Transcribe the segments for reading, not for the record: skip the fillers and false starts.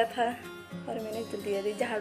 गया था और मैंने जल्दी जल्दी झाड़ू।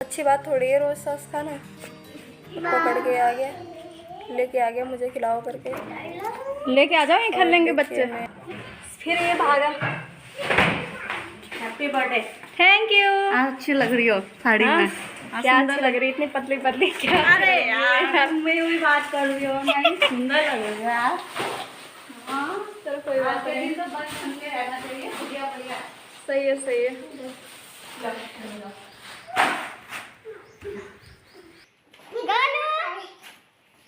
अच्छी बात थोड़ी है रोज सॉस खाना। पकड़ के आ गया, लेके आ गया मुझे खिलाओ करके। लेके आ जाओ, ये खा लेंगे बच्चे। फिर ये भागा। Happy birthday. Thank you. अच्छी लग रही हो साड़ी में। क्या अच्छी लग रही, इतनी पतली पतली। क्या अरे यार मैं वही बात कर रही हूँ, नहीं सुंदर लग रही है यार। हाँ चलो कोई बात नहीं, तो बस सुनके रहना चाहिए। बढ़िया बढ़िया, सही है सही है।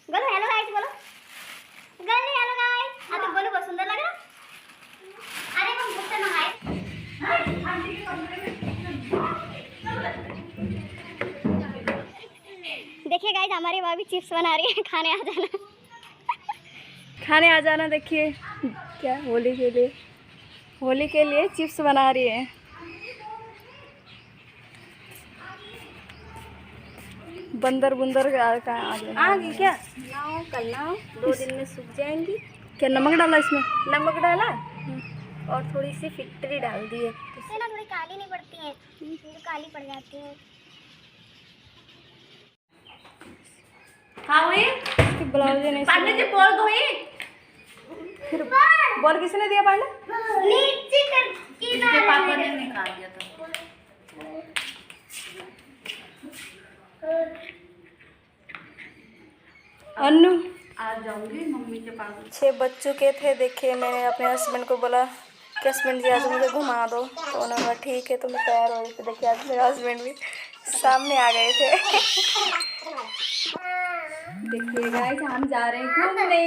बोलो हेलो गाइस, बोलो गले हेलो गाइस। आप बोलो बहुत सुंदर लग रहा। अरे हम गुस्सा ना आए। देखिए गाइस हमारी भाभी चिप्स बना रही है, खाने आ जाना। खाने आ जाना। देखिए क्या होली के लिए चिप्स बना रही है। बंदर बुंदर का आ गई क्या? लाओ कल लाओ, 2 दिन में सूख जाएंगी। क्या नमक डाला इसमें? नमक डाला और थोड़ी सी फिटरी डाल दी है, इससे ना थोड़ी काली नहीं पड़ती है, काली पड़ जाती है। हाँ हुई इसकी ब्लाउज नहीं पांडे जी बोल दो ही फिर बॉल किसने दिया पांडे? नीचे कर इसके पापा ने निकाल दिया था। अन्नू आज जाऊंगी मम्मी के पास। 6 बज चुके थे। देखिए मैंने अपने हस्बैंड को बोला कि हस्बैंड जी आज मुझे घुमा दो, तो उन्होंने बोला ठीक है, तो मैं तैयार हो गई थी। देखिए आज मेरे हस्बैंड भी सामने आ गए थे। देखिए गाइस हम जा रहे हैं घूमने।